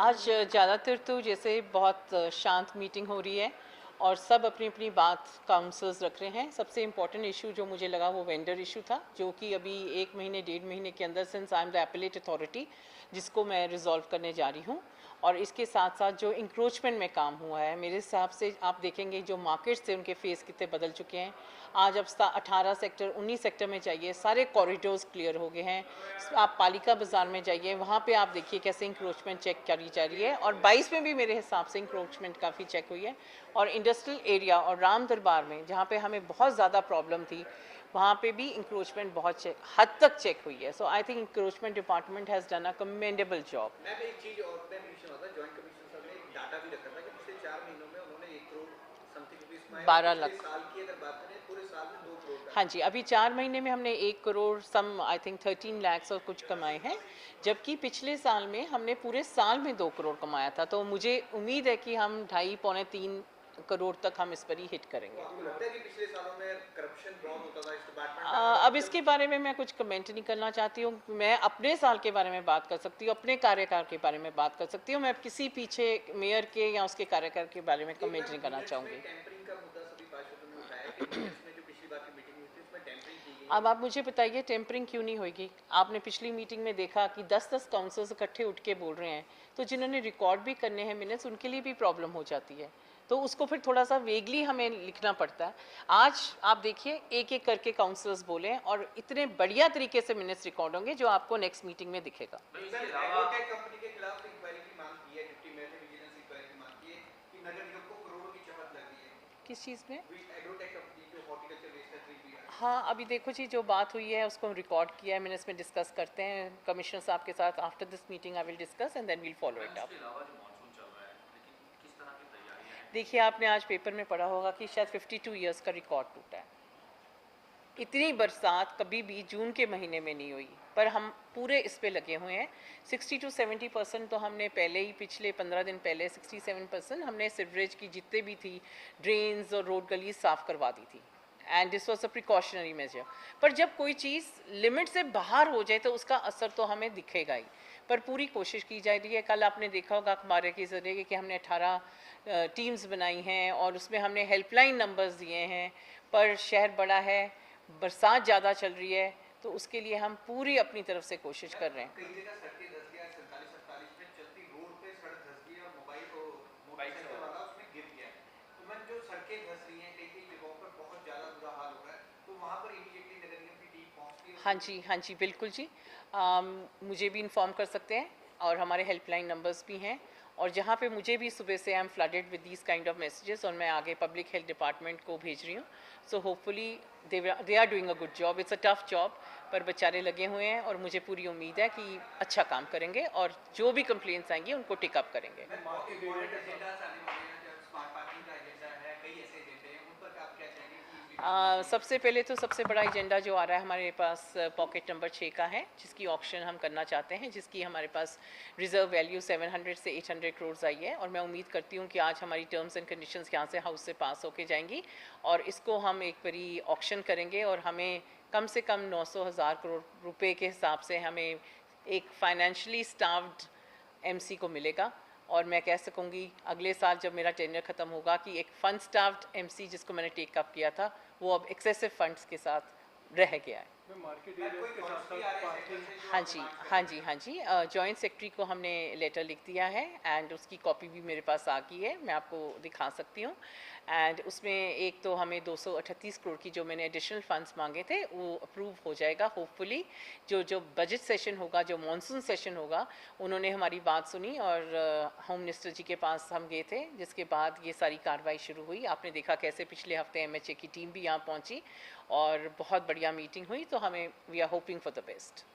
आज ज़्यादातर तो जैसे बहुत शांत मीटिंग हो रही है और सब अपनी अपनी बात काउंसलर्स रख रहे हैं। सबसे इम्पोर्टेंट इशू जो मुझे लगा वो वेंडर इशू था, जो कि अभी 1 महीने 1.5 महीने के अंदर since I am the appellate authority जिसको मैं रिजॉल्व करने जा रही हूँ। और इसके साथ साथ जो इंक्रोचमेंट में काम हुआ है, मेरे हिसाब से आप देखेंगे जो मार्केट्स थे उनके फेस कितने बदल चुके हैं। आज अब 18 सेक्टर 19 सेक्टर में जाइए, सारे कॉरिडोर्स क्लियर हो गए हैं। आप पालिका बाज़ार में जाइए, वहाँ पे आप देखिए कैसे इंक्रोचमेंट चेक करी जा रही है। और 22 में भी मेरे हिसाब से इंक्रोचमेंट काफ़ी चेक हुई है। और इंडस्ट्रियल एरिया और राम दरबार में जहाँ पे हमें बहुत ज़्यादा प्रॉब्लम थी, वहाँ पे भी इंक्रोचमेंट बहुत हद तक चेक हुई है। So I think encroachment department has done a commendable job. Ma'am एक चीज और मैं मेंशन होता है, जॉइंट कमीशन साहब ने एक डाटा भी रखा था कि पिछले 4 महीनों में उन्होंने 1 करोड़ समथिंग रुपीस कमाए। 12 पिछले लाख। साल की अगर बात करें पूरे साल में 2 करोड़ का। हाँ जी, अभी 4 महीने में हमने 1 करोड़ सम आई थिंक 13 lakhs और कुछ कमाए हैं, जबकि पिछले साल में हमने पूरे साल में 2 करोड़ कमाया था। तो मुझे उम्मीद है कि हम 2.5 पौने 3 करोड़ तक हम इस पर ही हिट करेंगे। आपको लगता है कि पिछले सालों में करप्शन बहुत होता था इस डिपार्टमेंट में? अब इसके बारे में मैं कुछ कमेंट नहीं करना चाहती हूँ। मैं अपने साल के बारे में बात कर सकती हूँ, अपने कार्यकाल के बारे में बात कर सकती हूँ। मैं किसी पीछे मेयर के या उसके कार्यकाल के बारे में कमेंट नहीं करना चाहूँगी। टेम्परिंग का मुद्दा सभी पार्षदों ने उठाया कि मिनट्स में जो पिछली बार की मीटिंग हुई थी उसमें टेम्परिंग की गई। अब आप मुझे बताइए टेम्परिंग क्यों नहीं होगी? आपने पिछली मीटिंग में देखा कि 10-10 काउंसलर्स इकट्ठे उठ के बोल रहे हैं, तो जिन्होंने रिकॉर्ड भी करने हैं मिनट्स, उनके लिए भी प्रॉब्लम हो जाती है। तो उसको फिर थोड़ा सा वेगली हमें लिखना पड़ता है। आज आप देखिए एक एक करके काउंसलर्स बोले हैं और इतने बढ़िया तरीके से मिनट्स रिकॉर्ड होंगे जो आपको नेक्स्ट मीटिंग में दिखेगा। कंपनी के खिलाफ इंक्वायरी की मांग की है, डिप्टी मेयर ने विजिलेंस इंक्वायरी की मांग की है कि नगर निगम को करोड़ों की चमक लग रही है। किस चीज़ में? एग्रोटेक कंपनी जो हॉर्टिकल्चर वेस्ट है। हाँ, अभी देखो जी, जो बात हुई है उसको हम रिकॉर्ड किया है, मिनट्स में डिस्कस करते हैं कमिश्नर साहब के साथ। After this meeting I will discuss and then we'll follow it up. देखिए, आपने आज पेपर में पढ़ा होगा कि शायद 52 ईयर्स का रिकॉर्ड टूटा है। इतनी बरसात कभी भी जून के महीने में नहीं हुई, पर हम पूरे इस पे लगे हुए हैं। 60 to 70% तो हमने पहले ही, पिछले 15 दिन पहले 67% हमने सीवरेज की जितने भी थी ड्रेन्स और रोड गलीज साफ़ करवा दी थी। And this was a precautionary major. पर जब कोई चीज़ लिमिट से बाहर हो जाए तो उसका असर तो हमें दिखेगा ही। पर पूरी कोशिश की जा रही है। कल आपने देखा होगा अखबार के ज़रिए कि हमने 18 टीम्स बनाई हैं और उसमें हमने हेल्पलाइन नंबर्स दिए हैं। पर शहर बड़ा है, बरसात ज़्यादा चल रही है, तो उसके लिए हम पूरी अपनी तरफ से कोशिश कर रहे हैं। कई जगह सड़कें धंस गया, 47-48 में चलती रोड पे सड़क धंस गई और मोटरसाइकिल वाला उसमें गिर गया। तो मैं जो सड़कें धंस रही हैं कई कई जगहों पर बहुत ज़्यादा बुरा हाल हो रहा है, तो वहाँ पर इमीडिएटली नगर निगम की टीम पहुँचती है? हाँ जी, बिल्कुल जी। मुझे भी इन्फॉर्म कर सकते हैं और हमारे हेल्पलाइन नंबर्स भी हैं। और जहाँ पे मुझे भी सुबह से I am flooded with these kind of messages और मैं आगे पब्लिक हेल्थ डिपार्टमेंट को भेज रही हूँ। So hopefully they are doing a good job. It's a tough job, पर बेचारे लगे हुए हैं और मुझे पूरी उम्मीद है कि अच्छा काम करेंगे और जो भी कंप्लेंट्स आएंगी उनको टिक अप करेंगे। सबसे पहले तो सबसे बड़ा एजेंडा जो आ रहा है हमारे पास पॉकेट नंबर 6 का है, जिसकी ऑक्शन हम करना चाहते हैं, जिसकी हमारे पास रिजर्व वैल्यू 700 से 800 करोड़ आई है। और मैं उम्मीद करती हूँ कि आज हमारी टर्म्स एंड कंडीशंस यहाँ से हाउस से पास होके जाएंगी और इसको हम एक बारी ऑक्शन करेंगे और हमें कम से कम 900,000 करोड़ रुपए के हिसाब से हमें एक फाइनेंशियली स्टाफ्ड एमसी को मिलेगा। और मैं कह सकूँगी अगले साल जब मेरा टेन्योर ख़त्म होगा कि एक फंड स्टाफ्ड एमसी जिसको मैंने टेक अप किया था वो अब एक्सेसिव फंड्स के साथ रह गया है। हाँ जी, जॉइंट सेक्रेटरी को हमने लेटर लिख दिया है एंड उसकी कॉपी भी मेरे पास आ गई है, मैं आपको दिखा सकती हूँ। एंड उसमें एक तो हमें 238 करोड़ की जो मैंने एडिशनल फंड्स मांगे थे वो अप्रूव हो जाएगा होपफुली। जो बजट सेशन होगा, जो मॉनसून सेशन होगा, उन्होंने हमारी बात सुनी और होम मिनिस्टर जी के पास हम गए थे, जिसके बाद ये सारी कार्रवाई शुरू हुई। आपने देखा कैसे पिछले हफ्ते एमएचए की टीम भी यहाँ पहुँची और बहुत बढ़िया मीटिंग हुई। तो हमें we are hoping for the best.